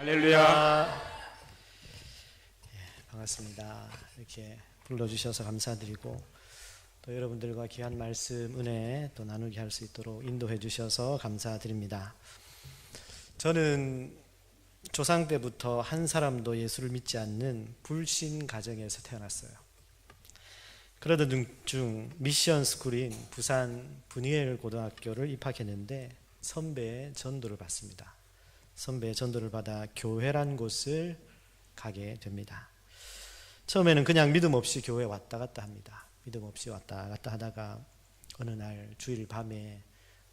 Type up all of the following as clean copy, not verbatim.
할렐루야. 반갑습니다. 이렇게 불러주셔서 감사드리고 또 여러분들과 귀한 말씀 은혜 또 나누게 할 수 있도록 인도해 주셔서 감사드립니다. 저는 조상 때부터 한 사람도 예수를 믿지 않는 불신 가정에서 태어났어요. 그러던 중 미션 스쿨인 부산 분이엘 고등학교를 입학했는데 선배의 전도를 받습니다. 선배의 전도를 받아 교회란 곳을 가게 됩니다. 처음에는 그냥 믿음 없이 교회에 왔다 갔다 합니다. 믿음 없이 왔다 갔다 하다가 어느 날 주일 밤에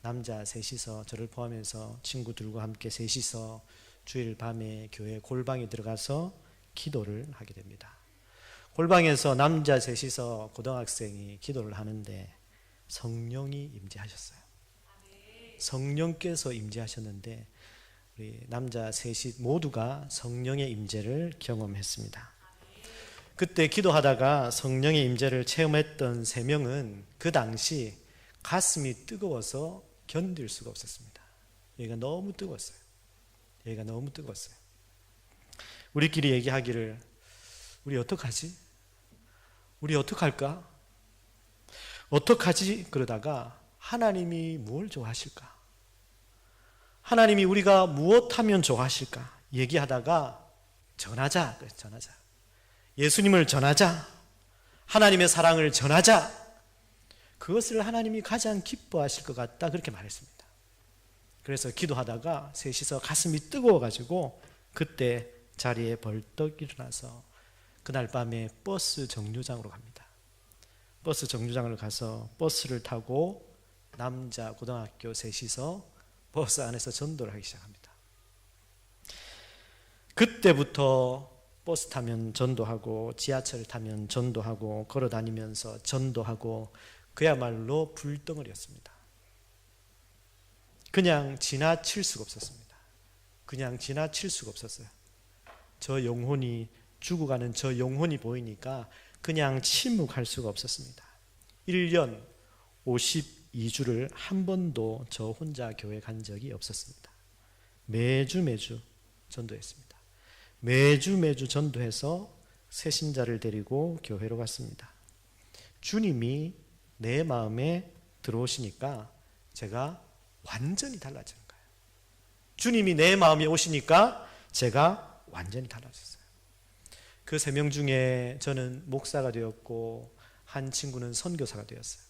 남자 셋이서, 저를 포함해서 친구들과 함께 셋이서 주일 밤에 교회 골방에 들어가서 기도를 하게 됩니다. 골방에서 남자 셋이서 고등학생이 기도를 하는데 성령이 임재하셨어요. 성령께서 임재하셨는데 우리 남자 셋이 모두가 성령의 임재를 경험했습니다. 그때 기도하다가 성령의 임재를 체험했던 세 명은 그 당시 가슴이 뜨거워서 견딜 수가 없었습니다. 여기가 너무 뜨거웠어요. 여기가 너무 뜨거웠어요. 우리끼리 얘기하기를, 우리 어떡하지? 우리 어떡할까? 어떡하지? 그러다가 하나님이 뭘 좋아하실까? 하나님이 우리가 무엇하면 좋아하실까? 얘기하다가 전하자. 전하자. 예수님을 전하자. 하나님의 사랑을 전하자. 그것을 하나님이 가장 기뻐하실 것 같다. 그렇게 말했습니다. 그래서 기도하다가 셋이서 가슴이 뜨거워가지고 그때 자리에 벌떡 일어나서 그날 밤에 버스 정류장으로 갑니다. 버스 정류장을 가서 버스를 타고 남자 고등학교 셋이서 버스 안에서 전도를 하기 시작합니다. 그때부터 버스 타면 전도하고 지하철 타면 전도하고 걸어다니면서 전도하고 그야말로 불덩어리였습니다. 그냥 지나칠 수가 없었습니다. 그냥 지나칠 수가 없었어요. 저 영혼이 죽어가는 저 영혼이 보이니까 그냥 침묵할 수가 없었습니다. 1년 52주를 한 번도 저 혼자 교회 간 적이 없었습니다. 매주 전도했습니다. 매주 전도해서 새신자를 데리고 교회로 갔습니다. 주님이 내 마음에 들어오시니까 제가 완전히 달라지는 거예요. 주님이 내 마음에 오시니까 제가 완전히 달라졌어요. 그 세 명 중에 저는 목사가 되었고 한 친구는 선교사가 되었어요.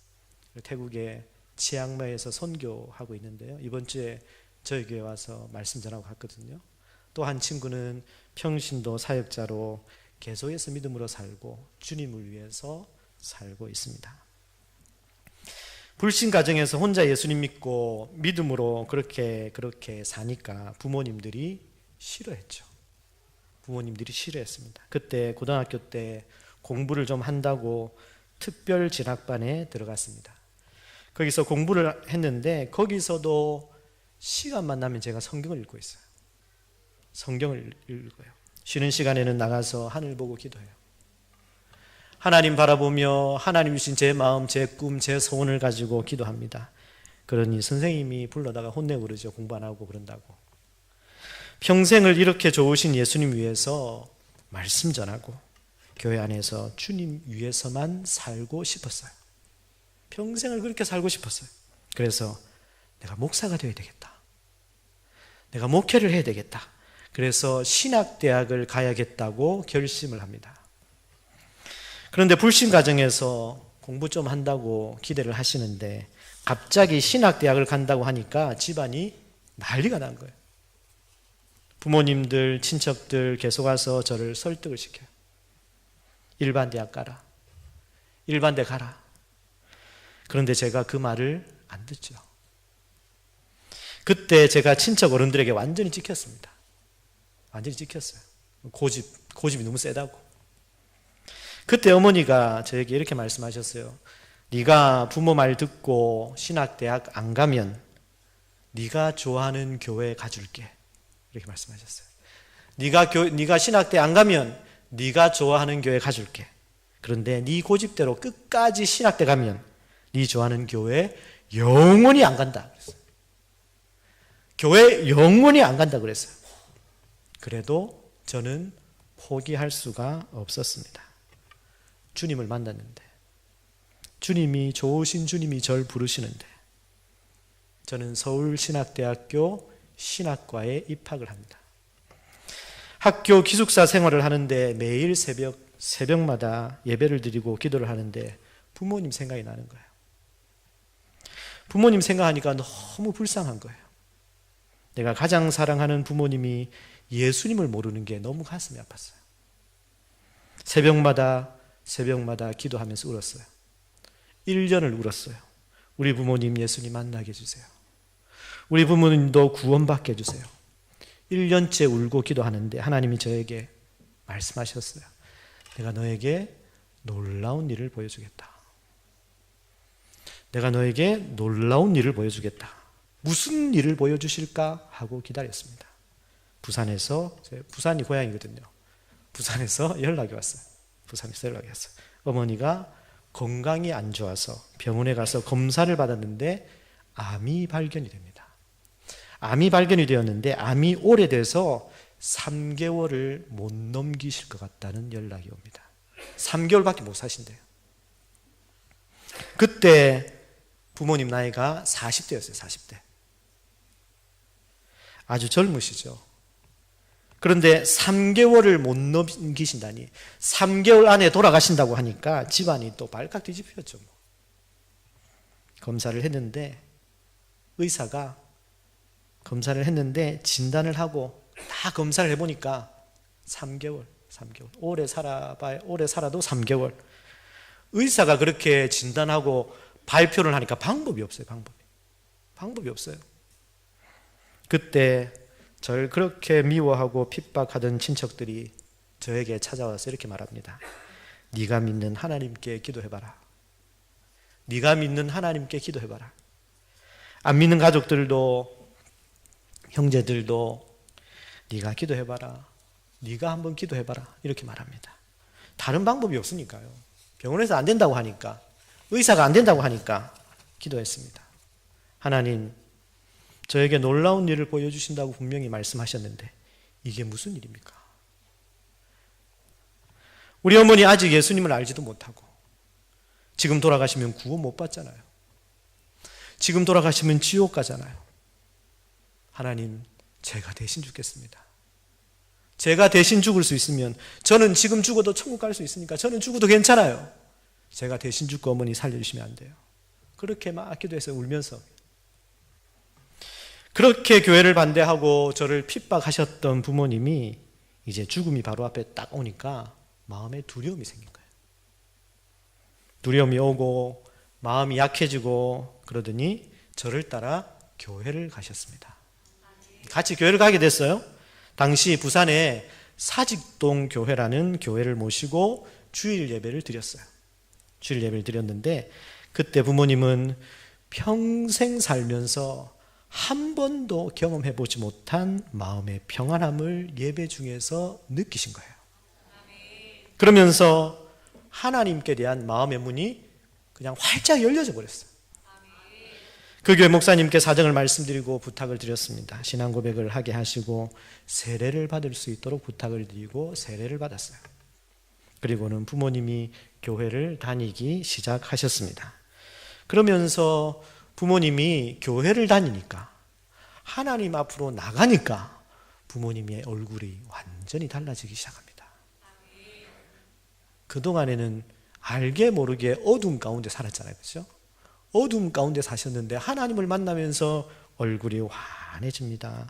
태국의 치앙마이에서 선교하고 있는데요. 이번 주에 저희 교회 와서 말씀 전하고 갔거든요. 또 한 친구는 평신도 사역자로 계속해서 믿음으로 살고 주님을 위해서 살고 있습니다. 불신 가정에서 혼자 예수님 믿고 믿음으로 그렇게 사니까 부모님들이 싫어했죠. 부모님들이 싫어했습니다. 그때 고등학교 때 공부를 좀 한다고 특별 진학반에 들어갔습니다. 거기서 공부를 했는데 거기서도 시간만 나면 제가 성경을 읽고 있어요. 성경을 읽어요. 쉬는 시간에는 나가서 하늘 보고 기도해요. 하나님 바라보며 하나님 주신 제 마음, 제 꿈, 제 소원을 가지고 기도합니다. 그러니 선생님이 불러다가 혼내고 그러죠. 공부 안 하고 그런다고. 평생을 이렇게 좋으신 예수님 위해서 말씀 전하고 교회 안에서 주님 위해서만 살고 싶었어요. 평생을 그렇게 살고 싶었어요. 그래서 내가 목사가 되어야 되겠다. 내가 목회를 해야 되겠다. 그래서 신학대학을 가야겠다고 결심을 합니다. 그런데 불신 가정에서 공부 좀 한다고 기대를 하시는데 갑자기 신학대학을 간다고 하니까 집안이 난리가 난 거예요. 부모님들, 친척들 계속 와서 저를 설득을 시켜요. 일반 대학 가라. 일반대 가라. 그런데 제가 그 말을 안 듣죠. 그때 제가 친척 어른들에게 완전히 찍혔습니다. 완전히 찍혔어요. 고집이 너무 세다고. 그때 어머니가 저에게 이렇게 말씀하셨어요. 네가 부모 말 듣고 신학대학 안 가면 네가 좋아하는 교회 가줄게. 이렇게 말씀하셨어요. 네가 신학대학 안 가면 네가 좋아하는 교회 가줄게. 그런데 네 고집대로 끝까지 신학대 가면 네 좋아하는 교회 영원히 안 간다 그랬어요. 교회 영원히 안 간다 그랬어요. 그래도 저는 포기할 수가 없었습니다. 주님을 만났는데, 주님이 좋으신 주님이 절 부르시는데, 저는 서울신학대학교 신학과에 입학을 합니다. 학교 기숙사 생활을 하는데 매일 새벽마다 예배를 드리고 기도를 하는데 부모님 생각이 나는 거예요. 부모님 생각하니까 너무 불쌍한 거예요. 내가 가장 사랑하는 부모님이 예수님을 모르는 게 너무 가슴이 아팠어요. 새벽마다 기도하면서 울었어요. 1년을 울었어요. 우리 부모님 예수님 만나게 해주세요. 우리 부모님도 구원받게 해주세요. 1년째 울고 기도하는데 하나님이 저에게 말씀하셨어요. 내가 너에게 놀라운 일을 보여주겠다. 내가 너에게 놀라운 일을 보여주겠다. 무슨 일을 보여주실까 하고 기다렸습니다. 부산이 고향이거든요. 부산에서 연락이 왔어요. 어머니가 건강이 안 좋아서 병원에 가서 검사를 받았는데 암이 발견이 됩니다. 암이 발견이 되었는데 암이 오래돼서 3개월을 못 넘기실 것 같다는 연락이 옵니다. 3개월밖에 못 사신대요. 그때 부모님 나이가 40대였어요. 40대. 아주 젊으시죠. 그런데 3개월을 못 넘기신다니, 3개월 안에 돌아가신다고 하니까 집안이 또 발칵 뒤집혔죠. 검사를 했는데 의사가 검사를 했는데 진단을 하고 다 검사를 해보니까 3개월. 오래 살아도 3개월. 의사가 그렇게 진단하고 발표를 하니까 방법이 없어요. 방법이 없어요. 그때 절 그렇게 미워하고 핍박하던 친척들이 저에게 찾아와서 이렇게 말합니다. 네가 믿는 하나님께 기도해봐라. 네가 믿는 하나님께 기도해봐라. 안 믿는 가족들도 형제들도 네가 기도해봐라. 네가 한번 기도해봐라. 이렇게 말합니다. 다른 방법이 없으니까요. 병원에서 안 된다고 하니까, 의사가 안 된다고 하니까 기도했습니다. 하나님, 저에게 놀라운 일을 보여주신다고 분명히 말씀하셨는데 이게 무슨 일입니까? 우리 어머니 아직 예수님을 알지도 못하고 지금 돌아가시면 구원 못 받잖아요. 지금 돌아가시면 지옥 가잖아요. 하나님, 제가 대신 죽겠습니다. 제가 대신 죽을 수 있으면, 저는 지금 죽어도 천국 갈 수 있으니까 저는 죽어도 괜찮아요. 제가 대신 죽고 어머니 살려주시면 안 돼요. 그렇게 막 기도해서 울면서, 그렇게 교회를 반대하고 저를 핍박하셨던 부모님이 이제 죽음이 바로 앞에 딱 오니까 마음에 두려움이 생긴 거예요. 두려움이 오고 마음이 약해지고 그러더니 저를 따라 교회를 가셨습니다. 같이 교회를 가게 됐어요. 당시 부산에 사직동 교회라는 교회를 모시고 주일 예배를 드렸어요. 주일 예배를 드렸는데 그때 부모님은 평생 살면서 한 번도 경험해보지 못한 마음의 평안함을 예배 중에서 느끼신 거예요. 그러면서 하나님께 대한 마음의 문이 그냥 활짝 열려져 버렸어요. 그 교회 목사님께 사정을 말씀드리고 부탁을 드렸습니다. 신앙 고백을 하게 하시고 세례를 받을 수 있도록 부탁을 드리고 세례를 받았어요. 그리고는 부모님이 교회를 다니기 시작하셨습니다. 그러면서 부모님이 교회를 다니니까, 하나님 앞으로 나가니까 부모님의 얼굴이 완전히 달라지기 시작합니다. 그동안에는 알게 모르게 어둠 가운데 살았잖아요. 그렇죠? 어둠 가운데 사셨는데 하나님을 만나면서 얼굴이 환해집니다.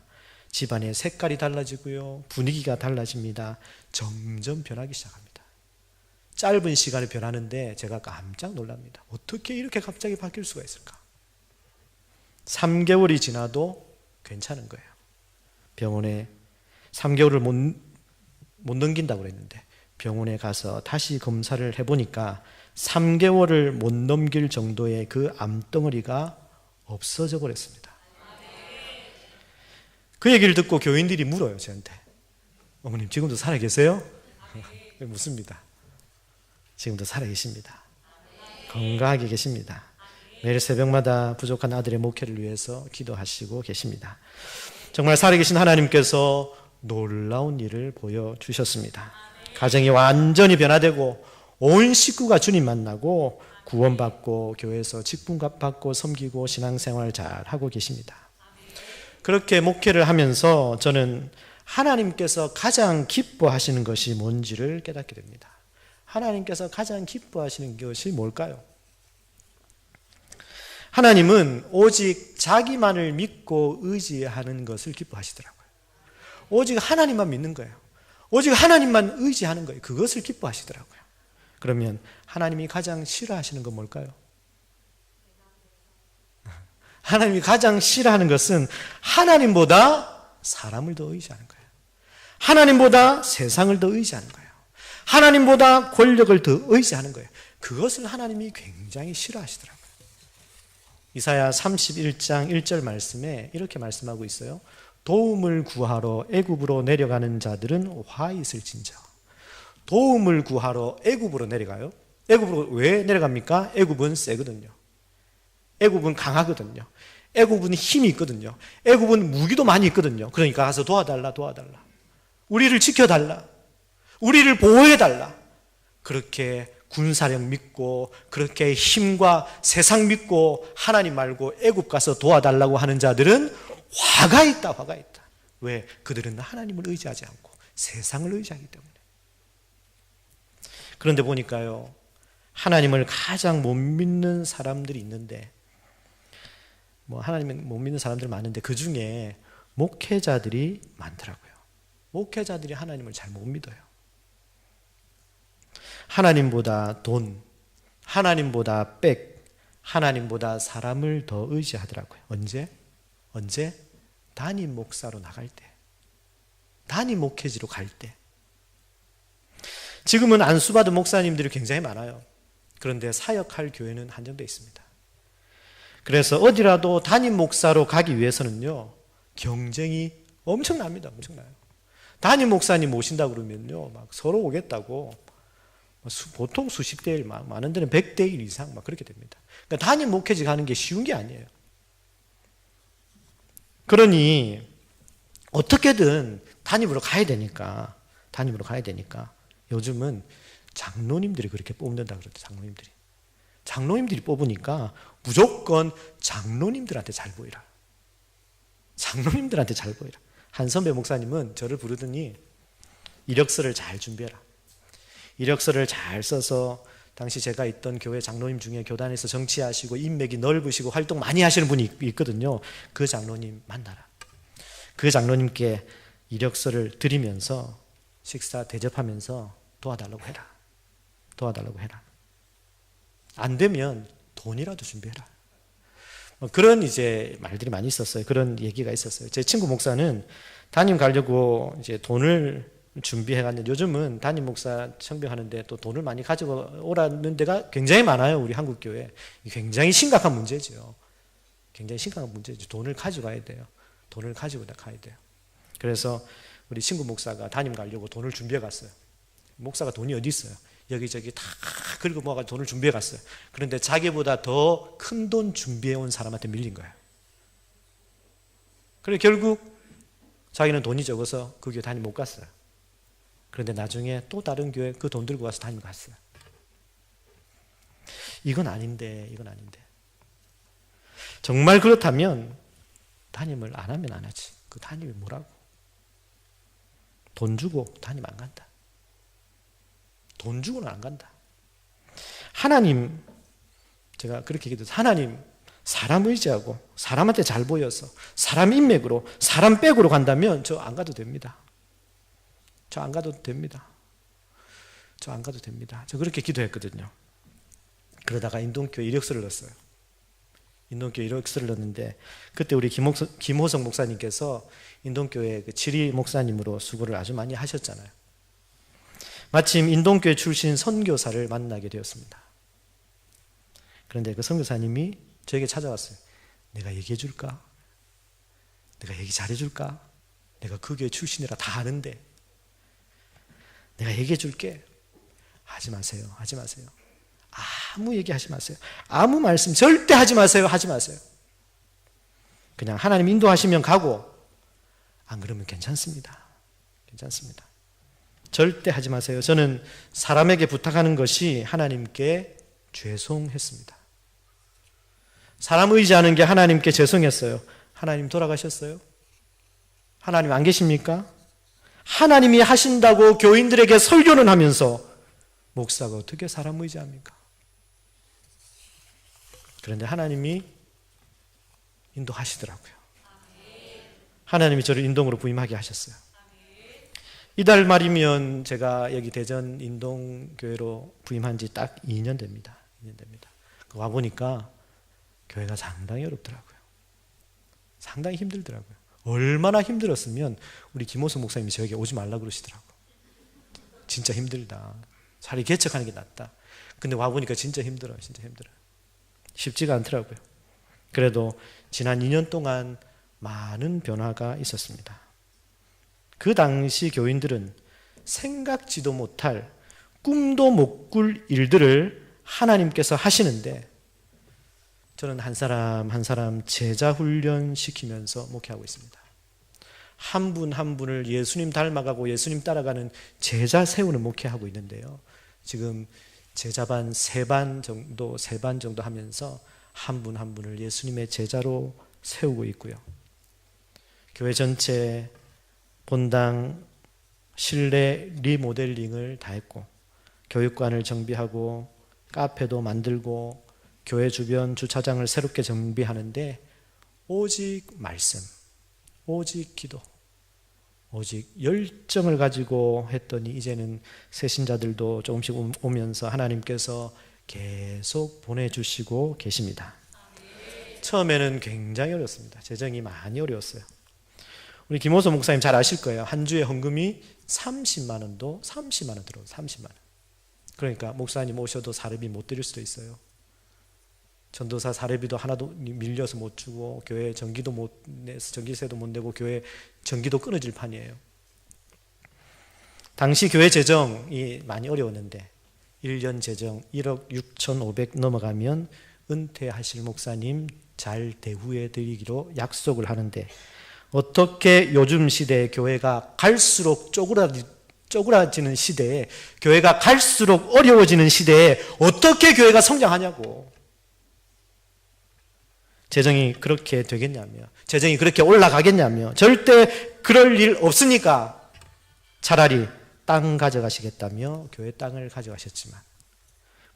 집안의 색깔이 달라지고요. 분위기가 달라집니다. 점점 변하기 시작합니다. 짧은 시간에 변하는데 제가 깜짝 놀랍니다. 어떻게 이렇게 갑자기 바뀔 수가 있을까? 3개월이 지나도 괜찮은 거예요. 병원에 3개월을 못 넘긴다고 그랬는데 병원에 가서 다시 검사를 해보니까 3개월을 못 넘길 정도의 그 암덩어리가 없어져 버렸습니다. 그 얘기를 듣고 교인들이 물어요, 저한테. 어머님, 지금도 살아계세요? 묻습니다. 지금도 살아계십니다. 건강하게 계십니다. 매일 새벽마다 부족한 아들의 목회를 위해서 기도하시고 계십니다. 정말 살아계신 하나님께서 놀라운 일을 보여주셨습니다. 가정이 완전히 변화되고 온 식구가 주님 만나고 구원받고 교회에서 직분값 받고 섬기고 신앙생활 잘 하고 계십니다. 그렇게 목회를 하면서 저는 하나님께서 가장 기뻐하시는 것이 뭔지를 깨닫게 됩니다. 하나님께서 가장 기뻐하시는 것이 뭘까요? 하나님은 오직 자기만을 믿고 의지하는 것을 기뻐하시더라고요. 오직 하나님만 믿는 거예요. 오직 하나님만 의지하는 거예요. 그것을 기뻐하시더라고요. 그러면 하나님이 가장 싫어하시는 건 뭘까요? 하나님이 가장 싫어하는 것은 하나님보다 사람을 더 의지하는 거예요. 하나님보다 세상을 더 의지하는 거예요. 하나님보다 권력을 더 의지하는 거예요. 그것을 하나님이 굉장히 싫어하시더라고요. 이사야 31장 1절 말씀에 이렇게 말씀하고 있어요. 도움을 구하러 애굽으로 내려가는 자들은 화 있을진저. 도움을 구하러 애굽으로 내려가요. 애굽으로 왜 내려갑니까? 애굽은 세거든요. 애굽은 강하거든요. 애굽은 힘이 있거든요. 애굽은 무기도 많이 있거든요. 그러니까 가서 도와달라. 우리를 지켜달라. 우리를 보호해달라. 그렇게 군사력 믿고 그렇게 힘과 세상 믿고 하나님 말고 애굽 가서 도와달라고 하는 자들은 화가 있다. 왜? 그들은 하나님을 의지하지 않고 세상을 의지하기 때문에. 그런데 보니까요, 하나님을 가장 못 믿는 사람들이 있는데, 하나님을 못 믿는 사람들 많은데 그 중에 목회자들이 많더라고요. 목회자들이 하나님을 잘 못 믿어요. 하나님보다 돈, 하나님보다 백, 하나님보다 사람을 더 의지하더라고요. 언제? 담임 목사로 나갈 때, 담임 목회지로 갈 때. 지금은 안수받은 목사님들이 굉장히 많아요. 그런데 사역할 교회는 한정되어 있습니다. 그래서 어디라도 담임 목사로 가기 위해서는요, 경쟁이 엄청납니다. 엄청나요. 담임 목사님 모신다 그러면요, 막 서로 오겠다고, 보통 수십 대 1, 많은 데는 100대 1 이상 막 그렇게 됩니다. 그러니까 담임 목회지 가는 게 쉬운 게 아니에요. 그러니 어떻게든 담임으로 가야 되니까 요즘은 장로님들이 그렇게 뽑는다 그러죠. 장로님들이 뽑으니까 무조건 장로님들한테 잘 보이라. 한 선배 목사님은 저를 부르더니 이력서를 잘 준비해라. 이력서를 잘 써서 당시 제가 있던 교회 장로님 중에 교단에서 정치하시고 인맥이 넓으시고 활동 많이 하시는 분이 있거든요. 그 장로님 만나라. 그 장로님께 이력서를 드리면서 식사 대접하면서 도와달라고 해라. 안 되면 돈이라도 준비해라. 그런 이제 말들이 많이 있었어요. 그런 얘기가 있었어요. 제 친구 목사는 담임 가려고 이제 돈을 준비해 갔는데, 요즘은 담임 목사 청병하는데 또 돈을 많이 가지고 오라는 데가 굉장히 많아요. 우리 한국 교회. 굉장히 심각한 문제죠. 돈을 가지고 가야 돼요. 돈을 가지고 가야 돼요. 그래서 우리 친구 목사가 담임 가려고 돈을 준비해 갔어요. 목사가 돈이 어디 있어요? 여기저기 다 긁어 모아가지고 돈을 준비해 갔어요. 그런데 자기보다 더 큰 돈 준비해 온 사람한테 밀린 거예요. 그래 결국 자기는 돈이 적어서 그 교회 담임 못 갔어요. 그런데 나중에 또 다른 교회 그 돈 들고 가서 담임 갔어요. 이건 아닌데. 정말 그렇다면 담임을 안 하면 안 하지. 그 담임이 뭐라고? 돈 주고 담임 안 간다. 돈 주고는 안 간다. 하나님, 제가 그렇게 얘기해도 하나님 사람 의지하고 사람한테 잘 보여서 사람 인맥으로 사람 백으로 간다면 저 안 가도 됩니다. 저 그렇게 기도했거든요. 그러다가 인동교회 이력서를 넣었어요. 인동교회 이력서를 넣었는데 그때 우리 김호성 목사님께서 인동교회 그 지리 목사님으로 수고를 아주 많이 하셨잖아요. 마침 인동교회 출신 선교사를 만나게 되었습니다. 그런데 그 선교사님이 저에게 찾아왔어요. 내가 얘기해 줄까? 내가 얘기 잘해 줄까? 내가 그 교회 출신이라 다 아는데 내가 얘기해 줄게. 하지 마세요. 아무 얘기 하지 마세요. 아무 말씀 절대 하지 마세요. 그냥 하나님 인도하시면 가고 안 그러면 괜찮습니다. 괜찮습니다. 절대 하지 마세요. 저는 사람에게 부탁하는 것이 하나님께 죄송했습니다. 사람 의지하는 게 하나님께 죄송했어요. 하나님 돌아가셨어요? 하나님 안 계십니까? 하나님이 하신다고 교인들에게 설교는 하면서 목사가 어떻게 사람 의지합니까? 그런데 하나님이 인도하시더라고요. 하나님이 저를 인동으로 부임하게 하셨어요. 이달 말이면 제가 여기 대전 인동교회로 부임한 지 딱 2년 됩니다. 2년 됩니다. 와보니까 교회가 상당히 어렵더라고요. 상당히 힘들더라고요. 얼마나 힘들었으면 우리 김호수 목사님이 저에게 오지 말라 그러시더라고요. 진짜 힘들다. 차라리 개척하는 게 낫다. 근데 와보니까 진짜 힘들어요. 진짜 힘들어요. 쉽지가 않더라고요. 그래도 지난 2년 동안 많은 변화가 있었습니다. 그 당시 교인들은 생각지도 못할 꿈도 못 꿀 일들을 하나님께서 하시는데 저는 한 사람 한 사람 제자 훈련 시키면서 목회하고 있습니다. 한 분 한 분을 예수님 닮아가고 예수님 따라가는 제자 세우는 목회하고 있는데요. 지금 제자반 3반 정도 하면서 한 분 한 분을 예수님의 제자로 세우고 있고요. 교회 전체 본당 실내 리모델링을 다 했고 교육관을 정비하고 카페도 만들고 교회 주변 주차장을 새롭게 정비하는데 오직 말씀, 오직 기도, 오직 열정을 가지고 했더니 이제는 새신자들도 조금씩 오면서 하나님께서 계속 보내주시고 계십니다. 처음에는 굉장히 어렵습니다. 재정이 많이 어려웠어요. 우리 김호수 목사님 잘 아실 거예요. 한 주에 헌금이 30만 원도 30만 원 들어요. 30만 원. 그러니까 목사님 오셔도 사례비 못 드릴 수도 있어요. 전도사 사례비도 하나도 밀려서 못 주고 교회 전기도 못 내서 전기세도 못 내고 교회 전기도 끊어질 판이에요. 당시 교회 재정이 많이 어려웠는데 1년 재정 1억 6,500 넘어가면 은퇴하실 목사님 잘 대우해 드리기로 약속을 하는데 어떻게 요즘 시대에 교회가 갈수록 쪼그라지는 시대에 교회가 갈수록 어려워지는 시대에 어떻게 교회가 성장하냐고. 재정이 그렇게 되겠냐며, 재정이 그렇게 올라가겠냐며, 절대 그럴 일 없으니까 차라리 땅 가져가시겠다며 교회 땅을 가져가셨지만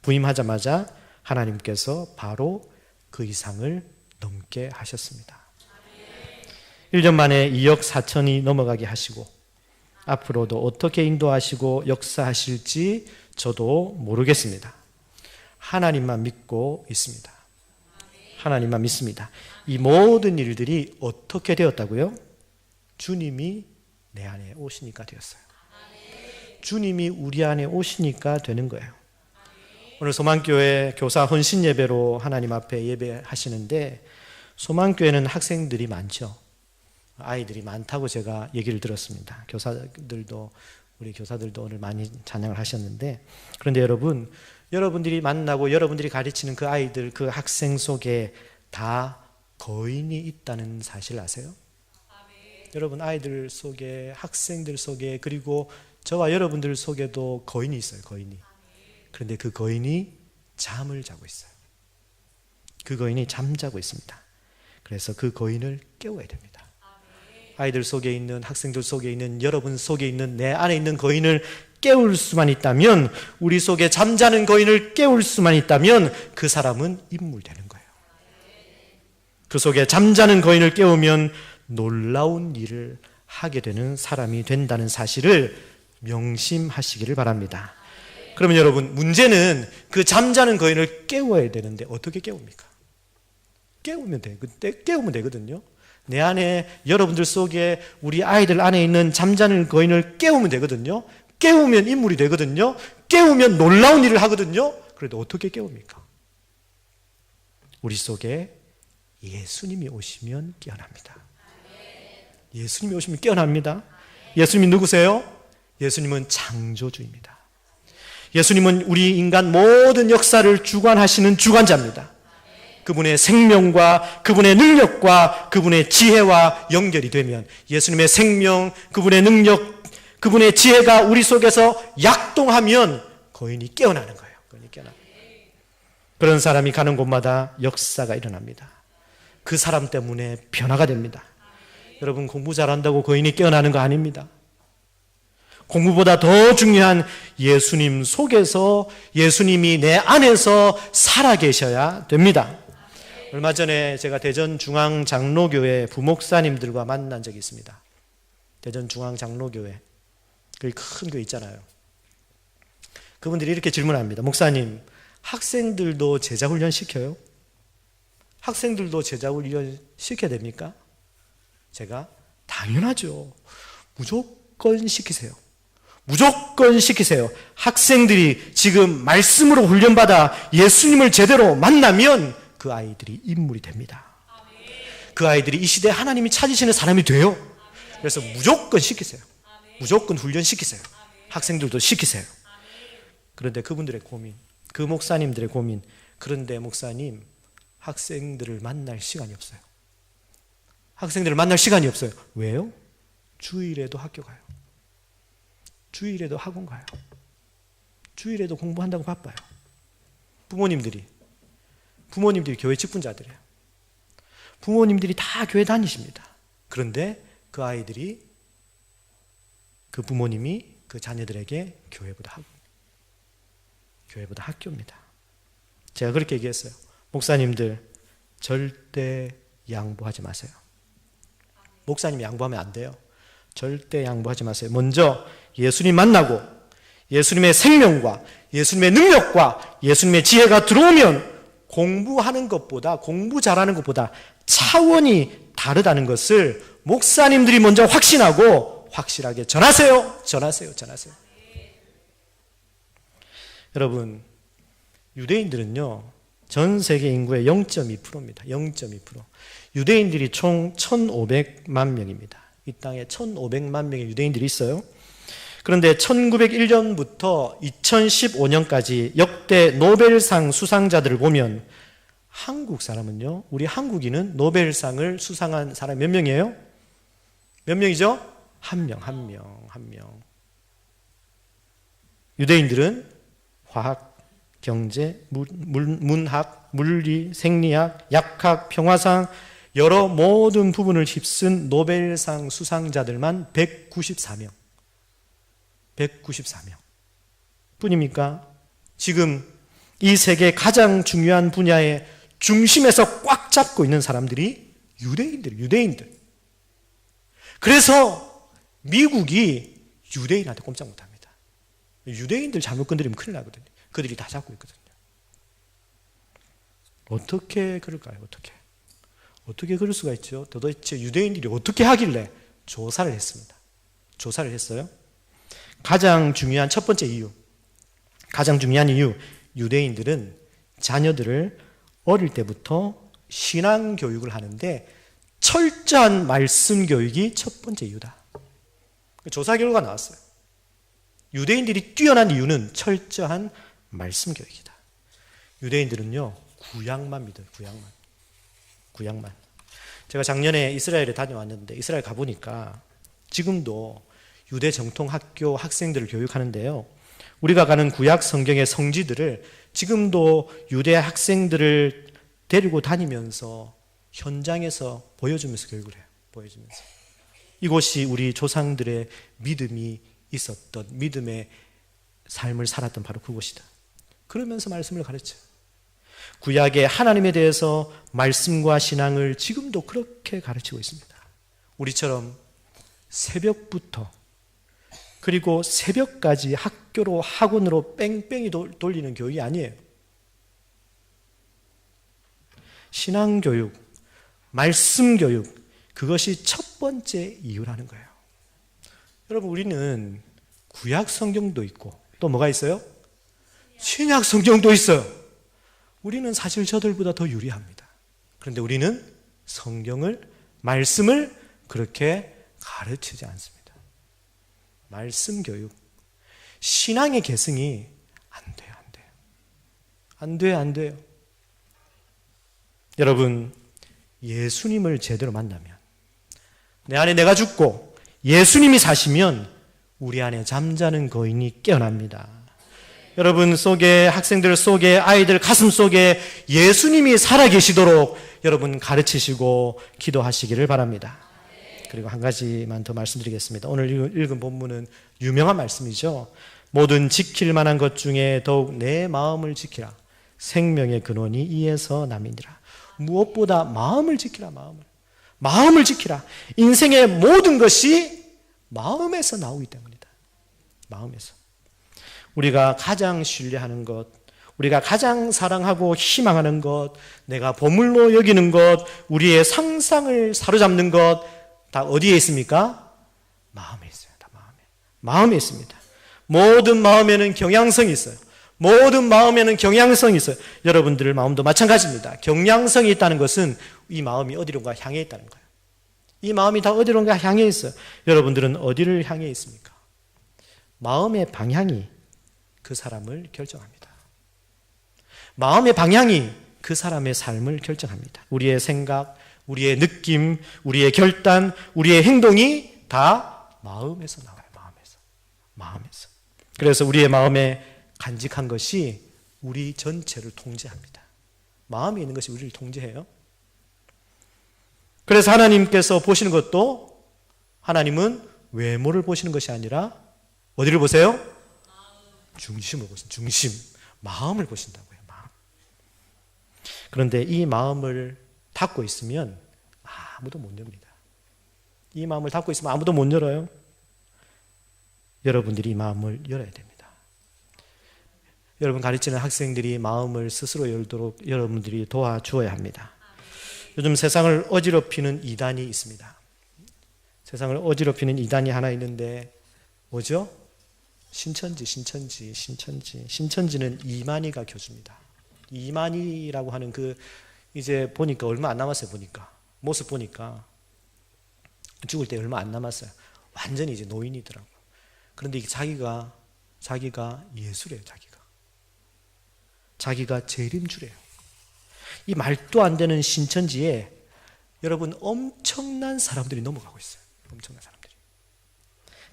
부임하자마자 하나님께서 바로 그 이상을 넘게 하셨습니다. 1년 만에 2억 4천이 넘어가게 하시고 앞으로도 어떻게 인도하시고 역사하실지 저도 모르겠습니다. 하나님만 믿고 있습니다. 하나님만 믿습니다. 이 모든 일들이 어떻게 되었다고요? 주님이 내 안에 오시니까 되었어요. 주님이 우리 안에 오시니까 되는 거예요. 오늘 소망교회 교사 헌신 예배로 하나님 앞에 예배하시는데 소망교회는 학생들이 많죠. 아이들이 많다고 제가 얘기를 들었습니다. 우리 교사들도 오늘 많이 찬양을 하셨는데 그런데 여러분들이 만나고 여러분들이 가르치는 그 아이들, 그 학생 속에 다 거인이 있다는 사실 아세요? 여러분 아이들 속에, 학생들 속에, 그리고 저와 여러분들 속에도 거인이 있어요. 거인이. 그런데 그 거인이 잠을 자고 있어요. 그 거인이 잠자고 있습니다. 그래서 그 거인을 깨워야 됩니다. 아이들 속에 있는, 학생들 속에 있는, 여러분 속에 있는, 내 안에 있는 거인을 깨울 수만 있다면, 우리 속에 잠자는 거인을 깨울 수만 있다면 그 사람은 인물되는 거예요. 그 속에 잠자는 거인을 깨우면 놀라운 일을 하게 되는 사람이 된다는 사실을 명심하시기를 바랍니다. 그러면 여러분, 문제는 그 잠자는 거인을 깨워야 되는데 어떻게 깨웁니까? 깨우면 되거든요. 내 안에, 여러분들 속에, 우리 아이들 안에 있는 잠자는 거인을 깨우면 되거든요. 깨우면 인물이 되거든요. 깨우면 놀라운 일을 하거든요. 그래도 어떻게 깨웁니까? 우리 속에 예수님이 오시면 깨어납니다. 예수님이 오시면 깨어납니다. 예수님이 누구세요? 예수님은 창조주입니다. 예수님은 우리 인간 모든 역사를 주관하시는 주관자입니다. 그분의 생명과 그분의 능력과 그분의 지혜와 연결이 되면 예수님의 생명, 그분의 능력, 그분의 지혜가 우리 속에서 약동하면 거인이 깨어나는 거예요. 거인이 깨어나는 거예요. 그런 사람이 가는 곳마다 역사가 일어납니다. 그 사람 때문에 변화가 됩니다. 여러분, 공부 잘한다고 거인이 깨어나는 거 아닙니다. 공부보다 더 중요한 예수님 속에서, 예수님이 내 안에서 살아계셔야 됩니다. 얼마 전에 제가 대전중앙장로교회 부목사님들과 만난 적이 있습니다. 대전중앙장로교회, 거기 큰 교회 있잖아요. 그분들이 이렇게 질문합니다. 목사님, 학생들도 제자훈련 시켜요? 학생들도 제자훈련 시켜야 됩니까? 제가 당연하죠. 무조건 시키세요. 무조건 시키세요. 학생들이 지금 말씀으로 훈련받아 예수님을 제대로 만나면 그 아이들이 인물이 됩니다. 그 아이들이 이 시대에 하나님이 찾으시는 사람이 돼요. 그래서 무조건 시키세요. 무조건 훈련시키세요. 학생들도 시키세요. 그런데 그분들의 고민, 그 목사님들의 고민, 그런데 목사님, 학생들을 만날 시간이 없어요. 학생들을 만날 시간이 없어요. 왜요? 주일에도 학교 가요. 주일에도 학원 가요. 주일에도 공부한다고 바빠요. 부모님들이 교회 직분자들이에요. 부모님들이 다 교회 다니십니다. 그런데 그 아이들이, 그 부모님이 그 자녀들에게 교회보다 학교입니다. 제가 그렇게 얘기했어요. 목사님들 절대 양보하지 마세요. 목사님 양보하면 안 돼요. 절대 양보하지 마세요. 먼저 예수님 만나고 예수님의 생명과 예수님의 능력과 예수님의 지혜가 들어오면 공부하는 것보다, 공부 잘하는 것보다 차원이 다르다는 것을 목사님들이 먼저 확신하고 확실하게 전하세요. 여러분, 유대인들은요, 전 세계 인구의 0.2%입니다. 0.2%. 유대인들이 총 1,500만 명입니다. 이 땅에 1,500만 명의 유대인들이 있어요. 그런데 1901년부터 2015년까지 역대 노벨상 수상자들을 보면 한국 사람은요, 우리 한국인은 노벨상을 수상한 사람이 몇 명이에요? 몇 명이죠? 한 명. 유대인들은 화학, 경제, 문학, 물리, 생리학, 약학, 평화상, 여러 모든 부분을 휩쓴 노벨상 수상자들만 194명. 194명 뿐입니까? 지금 이 세계 가장 중요한 분야의 중심에서 꽉 잡고 있는 사람들이 유대인들. 그래서 미국이 유대인한테 꼼짝 못합니다. 유대인들 잘못 건드리면 큰일 나거든요. 그들이 다 잡고 있거든요. 어떻게 그럴까요? 어떻게 그럴 수가 있죠? 도대체 유대인들이 어떻게 하길래 조사를 했습니다. 조사를 했어요. 가장 중요한 첫 번째 이유, 유대인들은 자녀들을 어릴 때부터 신앙 교육을 하는데 철저한 말씀 교육이 첫 번째 이유다. 조사 결과가 나왔어요. 유대인들이 뛰어난 이유는 철저한 말씀 교육이다. 유대인들은요, 구약만 믿어요. 구약만. 제가 작년에 이스라엘에 다녀왔는데 이스라엘 가보니까 지금도 유대 정통 학교 학생들을 교육하는데요, 우리가 가는 구약 성경의 성지들을 지금도 유대 학생들을 데리고 다니면서 현장에서 보여주면서 교육을 해요. 보여주면서. 이곳이 우리 조상들의 믿음이 있었던, 믿음의 삶을 살았던 바로 그곳이다. 그러면서 말씀을 가르쳐요. 구약의 하나님에 대해서 말씀과 신앙을 지금도 그렇게 가르치고 있습니다. 우리처럼 새벽부터 그리고 새벽까지 학교로 학원으로 뺑뺑이 돌리는 교육이 아니에요. 신앙교육, 말씀교육, 그것이 첫 번째 이유라는 거예요. 여러분, 우리는 구약 성경도 있고 또 뭐가 있어요? 신약 성경도 있어요. 우리는 사실 저들보다 더 유리합니다. 그런데 우리는 성경을, 말씀을 그렇게 가르치지 않습니다. 말씀 교육, 신앙의 계승이 안 돼요. 여러분, 예수님을 제대로 만나면, 내 안에 내가 죽고 예수님이 사시면 우리 안에 잠자는 거인이 깨어납니다. 여러분 속에, 학생들 속에, 아이들 가슴 속에 예수님이 살아계시도록 여러분 가르치시고 기도하시기를 바랍니다. 그리고 한 가지만 더 말씀드리겠습니다. 오늘 읽은 본문은 유명한 말씀이죠. 모든 지킬 만한 것 중에 더욱 내 마음을 지키라. 생명의 근원이 이에서 남이니라. 무엇보다 마음을 지키라. 마음을 지키라. 인생의 모든 것이 마음에서 나오기 때문이다. 마음에서. 우리가 가장 신뢰하는 것, 우리가 가장 사랑하고 희망하는 것, 내가 보물로 여기는 것, 우리의 상상을 사로잡는 것, 다 어디에 있습니까? 마음에 있습니다. 마음에 있습니다. 모든 마음에는 경향성이 있어요. 모든 마음에는 경향성이 있어요. 여러분들 마음도 마찬가지입니다. 경향성이 있다는 것은 이 마음이 어디론가 향해 있다는 거예요. 이 마음이 다 어디론가 향해 있어요. 여러분들은 어디를 향해 있습니까? 마음의 방향이 그 사람을 결정합니다. 마음의 방향이 그 사람의 삶을 결정합니다. 우리의 생각, 우리의 느낌, 우리의 결단, 우리의 행동이 다 마음에서 나와요. 마음에서. 그래서 우리의 마음에 간직한 것이 우리 전체를 통제합니다. 마음에 있는 것이 우리를 통제해요. 그래서 하나님께서 보시는 것도, 하나님은 외모를 보시는 것이 아니라 어디를 보세요? 중심을 보신다. 중심. 마음을 보신다고요. 마음. 그런데 이 마음을 닫고 있으면 아무도 못 엽니다. 이 마음을 닫고 있으면 아무도 못 열어요. 여러분들이 이 마음을 열어야 됩니다. 여러분 가르치는 학생들이 마음을 스스로 열도록 여러분들이 도와주어야 합니다. 요즘 세상을 어지럽히는 이단이 있습니다. 세상을 어지럽히는 이단이 하나 있는데 뭐죠? 신천지는 이만희가 교주입니다. 이만희라고 하는 이제 보니까 얼마 안 남았어요. 모습 보니까 죽을 때 얼마 안 남았어요. 완전히 이제 노인이더라고요. 그런데 자기가 예수래요. 자기가 재림주래요. 이 말도 안 되는 신천지에 여러분 엄청난 사람들이 넘어가고 있어요. 엄청난 사람들이.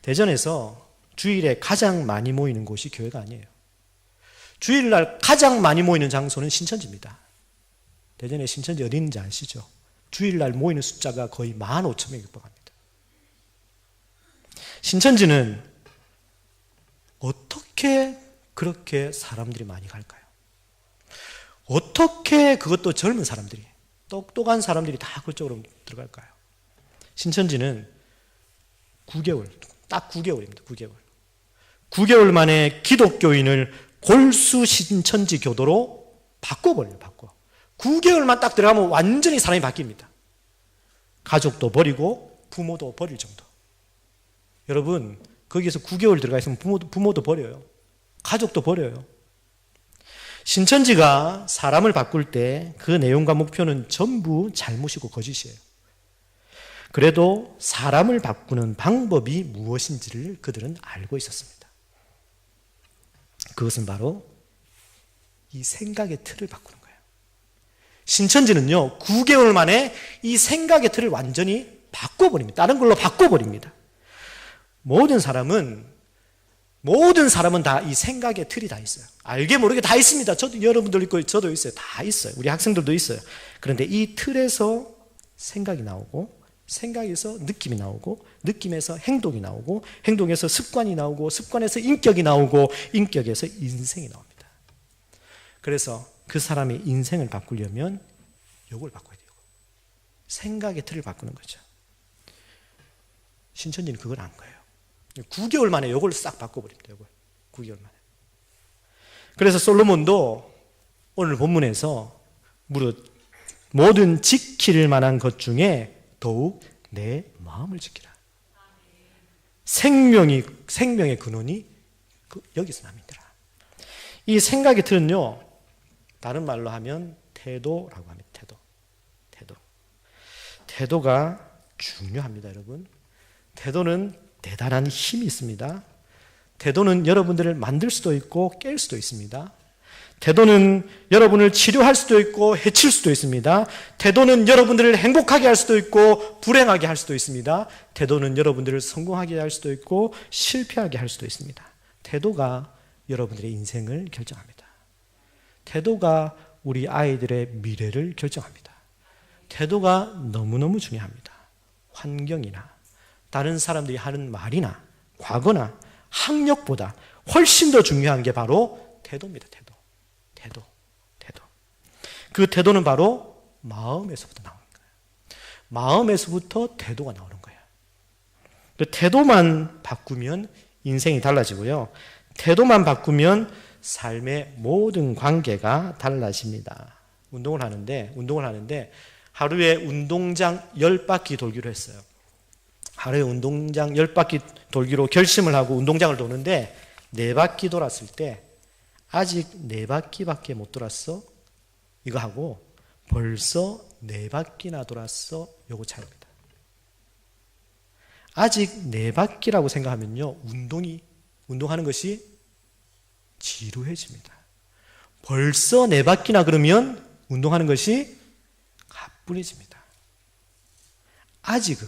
대전에서 주일에 가장 많이 모이는 곳이 교회가 아니에요. 주일날 가장 많이 모이는 장소는 신천지입니다. 대전에 신천지 어디 있는지 아시죠? 주일날 모이는 숫자가 거의 15,000명에 육박합니다. 신천지는 어떻게 그렇게 사람들이 많이 갈까요? 어떻게 그것도 젊은 사람들이, 똑똑한 사람들이 다 그쪽으로 들어갈까요? 신천지는 9개월, 딱 9개월입니다. 9개월 만에 기독교인을 골수 신천지 교도로 바꿔버려요. 9개월만 딱 들어가면 완전히 사람이 바뀝니다. 가족도 버리고 부모도 버릴 정도. 여러분 거기에서 9개월 들어가 있으면 부모도 버려요. 가족도 버려요. 신천지가 사람을 바꿀 때 그 내용과 목표는 전부 잘못이고 거짓이에요. 그래도 사람을 바꾸는 방법이 무엇인지를 그들은 알고 있었습니다. 그것은 바로 이 생각의 틀을 바꾸는 거예요. 신천지는요 9개월 만에 이 생각의 틀을 완전히 바꿔버립니다. 다른 걸로 바꿔버립니다. 모든 사람은 다 이 생각의 틀이 다 있어요. 알게 모르게 다 있습니다. 저도 여러분들 있고 저도 있어요. 다 있어요. 우리 학생들도 있어요. 그런데 이 틀에서 생각이 나오고, 생각에서 느낌이 나오고, 느낌에서 행동이 나오고, 행동에서 습관이 나오고, 습관에서 인격이 나오고, 인격에서 인생이 나옵니다. 그래서 그 사람의 인생을 바꾸려면 요걸 바꿔야 돼요. 생각의 틀을 바꾸는 거죠. 신천지는 그걸 안 거예요. 9개월 만에 요걸 싹 바꿔버립니다. 요걸 9개월 만에. 그래서 솔로몬도 오늘 본문에서 무릇 모든 지킬 만한 것 중에 더욱 내 마음을 지키라. 생명의 근원이 여기서 납니다. 이 생각의 틀은요, 다른 말로 하면 태도라고 합니다. 태도가 중요합니다, 여러분. 태도는 대단한 힘이 있습니다. 태도는 여러분들을 만들 수도 있고 깰 수도 있습니다. 태도는 여러분을 치료할 수도 있고 해칠 수도 있습니다. 태도는 여러분들을 행복하게 할 수도 있고 불행하게 할 수도 있습니다. 태도는 여러분들을 성공하게 할 수도 있고 실패하게 할 수도 있습니다. 태도가 여러분들의 인생을 결정합니다. 태도가 우리 아이들의 미래를 결정합니다. 태도가 너무너무 중요합니다. 환경이나 다른 사람들이 하는 말이나 과거나 학력보다 훨씬 더 중요한 게 바로 태도입니다. 태도. 그 태도는 바로 마음에서부터 나오는 거예요. 마음에서부터 태도가 나오는 거예요. 그 태도만 바꾸면 인생이 달라지고요. 태도만 바꾸면 삶의 모든 관계가 달라집니다. 운동을 하는데 하루에 운동장 10바퀴 돌기로 했어요. 하루에 운동장 10바퀴 돌기로 결심을 하고 운동장을 도는데 4바퀴 돌았을 때 아직 4바퀴밖에 못 돌았어? 이거 하고 벌써 4바퀴나 돌았어? 요거 차이입니다. 아직 4바퀴라고 생각하면요, 운동하는 것이 지루해집니다. 벌써 4바퀴나 그러면 운동하는 것이 가뿐해집니다. 아직을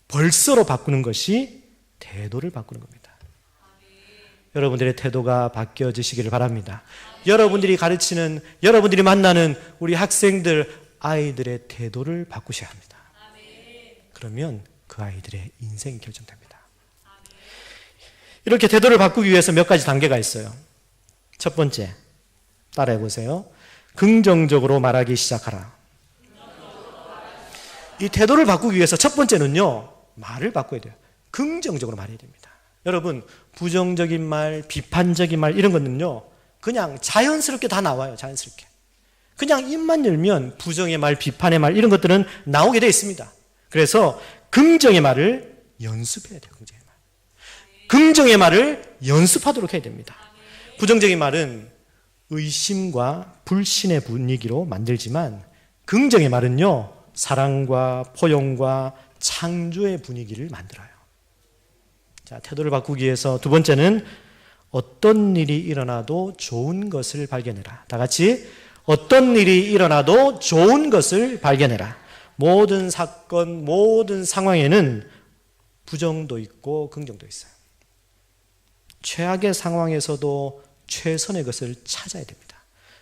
벌써로 바꾸는 것이 태도를 바꾸는 겁니다. 여러분들의 태도가 바뀌어지시기를 바랍니다. 여러분들이 가르치는, 여러분들이 만나는 우리 학생들, 아이들의 태도를 바꾸셔야 합니다. 그러면 그 아이들의 인생이 결정됩니다. 이렇게 태도를 바꾸기 위해서 몇 가지 단계가 있어요. 첫 번째, 따라해 보세요. 긍정적으로 말하기 시작하라. 이 태도를 바꾸기 위해서 첫 번째는요, 말을 바꿔야 돼요. 긍정적으로 말해야 됩니다. 여러분, 부정적인 말, 비판적인 말 이런 거는요, 그냥 자연스럽게 다 나와요. 자연스럽게. 그냥 입만 열면 부정의 말, 비판의 말 이런 것들은 나오게 되어 있습니다. 그래서 긍정의 말을 연습해야 돼요. 긍정의 말을 연습하도록 해야 됩니다. 부정적인 말은 의심과 불신의 분위기로 만들지만 긍정의 말은요, 사랑과 포용과 창조의 분위기를 만들어요. 자, 태도를 바꾸기 위해서 두 번째는 어떤 일이 일어나도 좋은 것을 발견해라. 다 같이 어떤 일이 일어나도 좋은 것을 발견해라. 모든 사건, 모든 상황에는 부정도 있고 긍정도 있어요. 최악의 상황에서도 최선의 것을 찾아야 됩니다.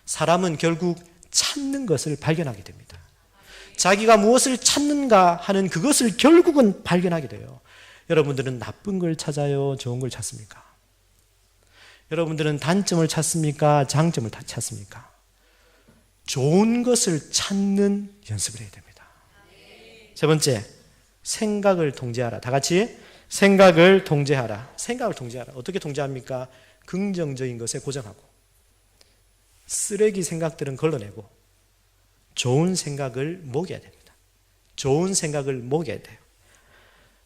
사람은 결국 찾는 것을 발견하게 됩니다. 자기가 무엇을 찾는가 하는 그것을 결국은 발견하게 돼요. 여러분들은 나쁜 걸 찾아요? 좋은 걸 찾습니까? 여러분들은 단점을 찾습니까? 장점을 찾습니까? 좋은 것을 찾는 연습을 해야 됩니다. 세 번째, 생각을 통제하라. 다 같이 생각을 통제하라. 생각을 통제하라. 어떻게 통제합니까? 긍정적인 것에 고정하고 쓰레기 생각들은 걸러내고 좋은 생각을 먹여야 됩니다. 좋은 생각을 먹여야 돼요.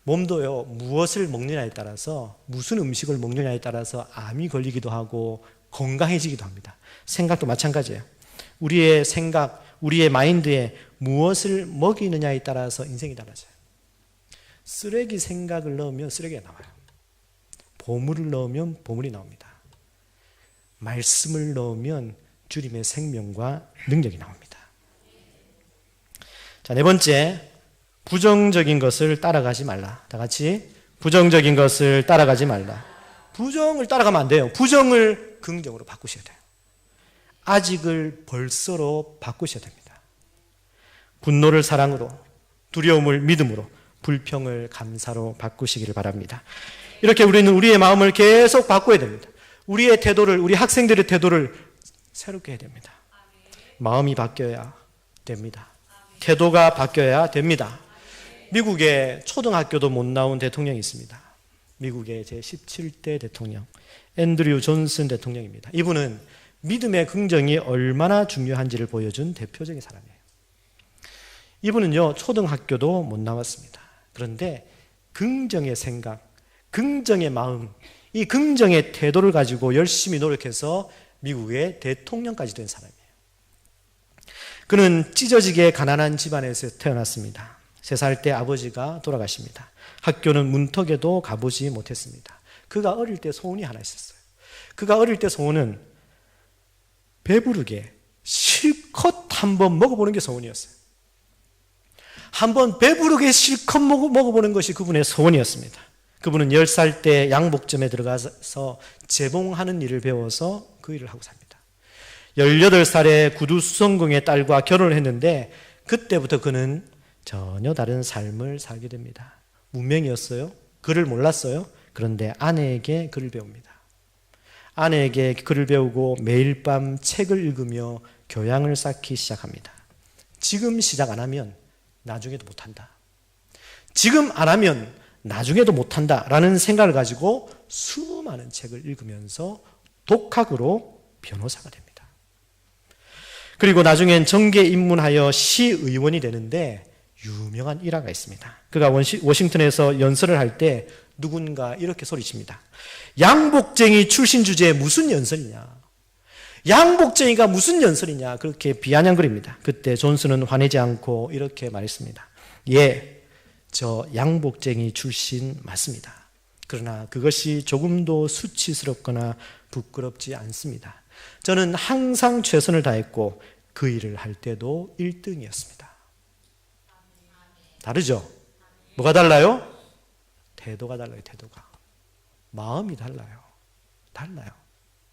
몸도요, 무엇을 먹느냐에 따라서, 무슨 음식을 먹느냐에 따라서 암이 걸리기도 하고 건강해지기도 합니다. 생각도 마찬가지예요. 우리의 생각, 우리의 마인드에 무엇을 먹이느냐에 따라서 인생이 달라져요. 쓰레기 생각을 넣으면 쓰레기가 나와요. 보물을 넣으면 보물이 나옵니다. 말씀을 넣으면 주님의 생명과 능력이 나옵니다. 자, 네 번째, 부정적인 것을 따라가지 말라. 다 같이 부정적인 것을 따라가지 말라. 부정을 따라가면 안 돼요. 부정을 긍정으로 바꾸셔야 돼요. 아직을 벌써로 바꾸셔야 됩니다. 분노를 사랑으로, 두려움을 믿음으로, 불평을 감사로 바꾸시기를 바랍니다. 이렇게 우리는 우리의 마음을 계속 바꿔야 됩니다. 우리의 태도를, 우리 학생들의 태도를 새롭게 해야 됩니다. 마음이 바뀌어야 됩니다. 태도가 바뀌어야 됩니다. 미국의 초등학교도 못 나온 대통령이 있습니다. 미국의 제17대 대통령 앤드류 존슨 대통령입니다. 이분은 믿음의 긍정이 얼마나 중요한지를 보여준 대표적인 사람이에요. 이분은요, 초등학교도 못 나왔습니다. 그런데 긍정의 생각, 긍정의 마음, 이 긍정의 태도를 가지고 열심히 노력해서 미국의 대통령까지 된 사람이에요. 그는 찢어지게 가난한 집안에서 태어났습니다. 3살 때 아버지가 돌아가십니다. 학교는 문턱에도 가보지 못했습니다. 그가 어릴 때 소원이 하나 있었어요. 그가 어릴 때 소원은 배부르게 실컷 한번 먹어보는 게 소원이었어요. 한번 배부르게 실컷 먹어보는 것이 그분의 소원이었습니다. 그분은 10살 때 양복점에 들어가서 재봉하는 일을 배워서 그 일을 하고 삽니다. 18살에 구두수성공의 딸과 결혼을 했는데 그때부터 그는 전혀 다른 삶을 살게 됩니다. 무명이었어요. 글을 몰랐어요. 그런데 아내에게 글을 배웁니다. 아내에게 글을 배우고 매일 밤 책을 읽으며 교양을 쌓기 시작합니다. 지금 시작 안 하면 나중에도 못한다. 지금 안 하면 나중에도 못한다 라는 생각을 가지고 수많은 책을 읽으면서 독학으로 변호사가 됩니다. 그리고 나중엔 정계에 입문하여 시의원이 되는데 유명한 일화가 있습니다. 그가 워싱턴에서 연설을 할 때 누군가 이렇게 소리칩니다. 양복쟁이 출신 주제에 무슨 연설이냐? 양복쟁이가 무슨 연설이냐? 그렇게 비아냥거립니다. 그때 존슨은 화내지 않고 이렇게 말했습니다. 예, 저 양복쟁이 출신 맞습니다. 그러나 그것이 조금도 수치스럽거나 부끄럽지 않습니다. 저는 항상 최선을 다했고 그 일을 할 때도 1등이었습니다. 다르죠? 뭐가 달라요? 태도가 달라요. 태도가. 마음이 달라요.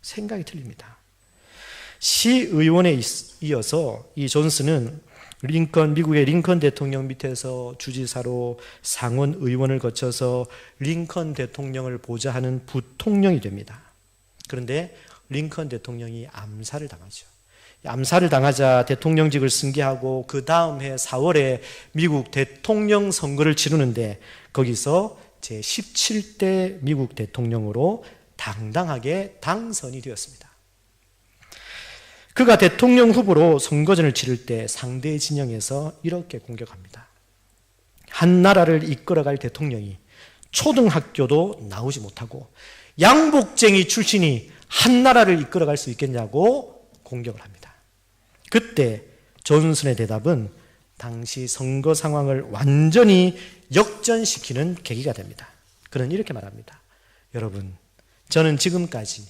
생각이 틀립니다. 시의원에 이어서 이 존슨은 미국의 링컨 대통령 밑에서 주지사로 상원 의원을 거쳐서 링컨 대통령을 보좌하는 부통령이 됩니다. 그런데 링컨 대통령이 암살을 당하죠. 암살을 당하자 대통령직을 승계하고 그 다음 해 4월에 미국 대통령 선거를 치르는데 거기서 제17대 미국 대통령으로 당당하게 당선이 되었습니다. 그가 대통령 후보로 선거전을 치를 때 상대 진영에서 이렇게 공격합니다. 한 나라를 이끌어갈 대통령이 초등학교도 나오지 못하고 양복쟁이 출신이 한 나라를 이끌어갈 수 있겠냐고 공격을 합니다. 그때 존슨의 대답은 당시 선거 상황을 완전히 역전시키는 계기가 됩니다. 그는 이렇게 말합니다. 여러분, 저는 지금까지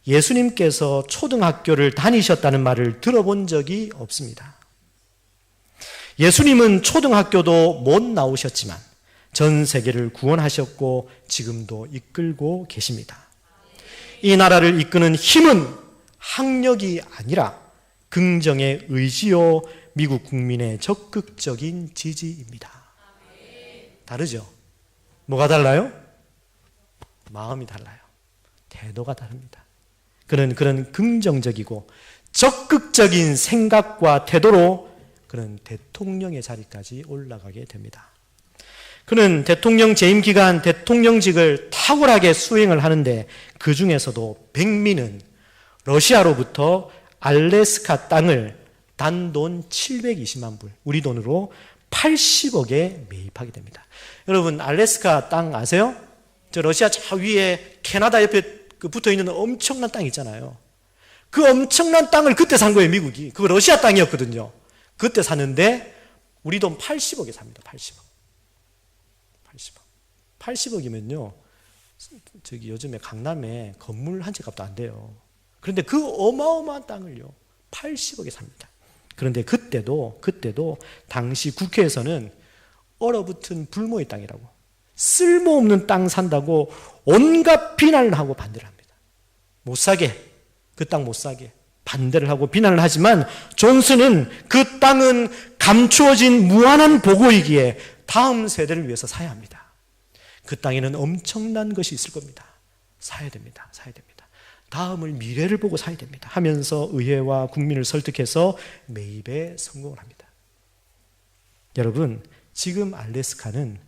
예수님께서 초등학교를 다니셨다는 말을 들어본 적이 없습니다. 예수님은 초등학교도 못 나오셨지만 전 세계를 구원하셨고 지금도 이끌고 계십니다. 이 나라를 이끄는 힘은 학력이 아니라 긍정의 의지요 미국 국민의 적극적인 지지입니다. 다르죠? 뭐가 달라요? 마음이 달라요. 태도가 다릅니다. 그는 그런 긍정적이고 적극적인 생각과 태도로 그는 대통령의 자리까지 올라가게 됩니다. 그는 대통령 재임 기간 대통령직을 탁월하게 수행을 하는데 그 중에서도 백미는 러시아로부터 알래스카 땅을 단돈 720만 불, 우리 돈으로 80억에 매입하게 됩니다. 여러분, 알래스카 땅 아세요? 저 러시아 저 위에 캐나다 옆에 붙어 있는 엄청난 땅 있잖아요. 그 엄청난 땅을 그때 산 거예요, 미국이. 그거 러시아 땅이었거든요. 그때 샀는데 우리 돈 80억에 삽니다. 80억이면요. 저기 요즘에 강남에 건물 한 채 값도 안 돼요. 그런데 그 어마어마한 땅을요, 80억에 삽니다. 그런데 그때도 당시 국회에서는 얼어붙은 불모의 땅이라고, 쓸모없는 땅 산다고 온갖 비난을 하고 반대를 합니다. 못 사게, 그 땅 못 사게 반대를 하고 비난을 하지만 존슨은 그 땅은 감추어진 무한한 보고이기에 다음 세대를 위해서 사야 합니다. 그 땅에는 엄청난 것이 있을 겁니다. 사야 됩니다. 다음을 미래를 보고 사야 됩니다 하면서 의회와 국민을 설득해서 매입에 성공을 합니다. 여러분, 지금 알래스카는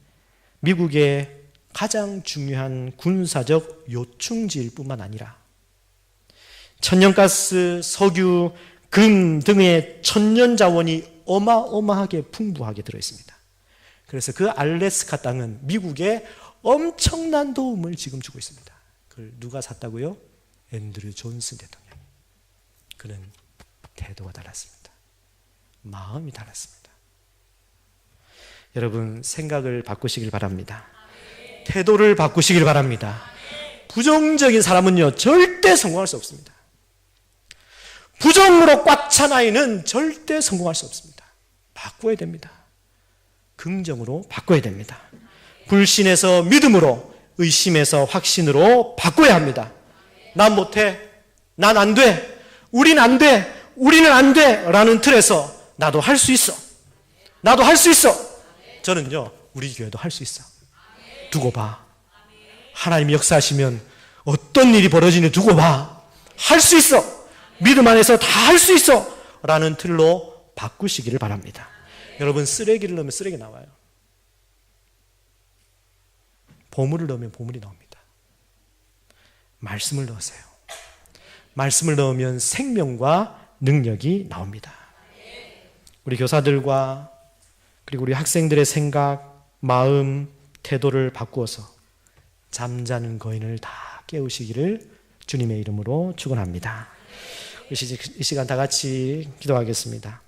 미국의 가장 중요한 군사적 요충지일 뿐만 아니라 천연가스, 석유, 금 등의 천년 자원이 어마어마하게 풍부하게 들어있습니다. 그래서 그 알래스카 땅은 미국에 엄청난 도움을 지금 주고 있습니다. 그걸 누가 샀다고요? 앤드류 존슨 대통령. 그는 태도가 달랐습니다. 마음이 달랐습니다. 여러분, 생각을 바꾸시길 바랍니다. 태도를 바꾸시길 바랍니다. 부정적인 사람은요, 절대 성공할 수 없습니다. 부정으로 꽉 찬 아이는 절대 성공할 수 없습니다. 바꿔야 됩니다. 긍정으로 바꿔야 됩니다. 불신에서 믿음으로, 의심에서 확신으로 바꿔야 합니다. 난 못해, 난 안 돼, 우린 안 돼, 우리는 안 돼 라는 틀에서 나도 할 수 있어, 나도 할 수 있어. 저는요, 우리 교회도 할 수 있어. 두고 봐. 하나님이 역사하시면 어떤 일이 벌어지는지 두고 봐. 할 수 있어. 믿음 안에서 다 할 수 있어 라는 틀로 바꾸시기를 바랍니다. 여러분, 쓰레기를 넣으면 쓰레기 나와요. 보물을 넣으면 보물이 나옵니다. 말씀을 넣으세요. 말씀을 넣으면 생명과 능력이 나옵니다. 우리 교사들과 그리고 우리 학생들의 생각, 마음, 태도를 바꾸어서 잠자는 거인을 다 깨우시기를 주님의 이름으로 축원합니다. 이 시간 다 같이 기도하겠습니다.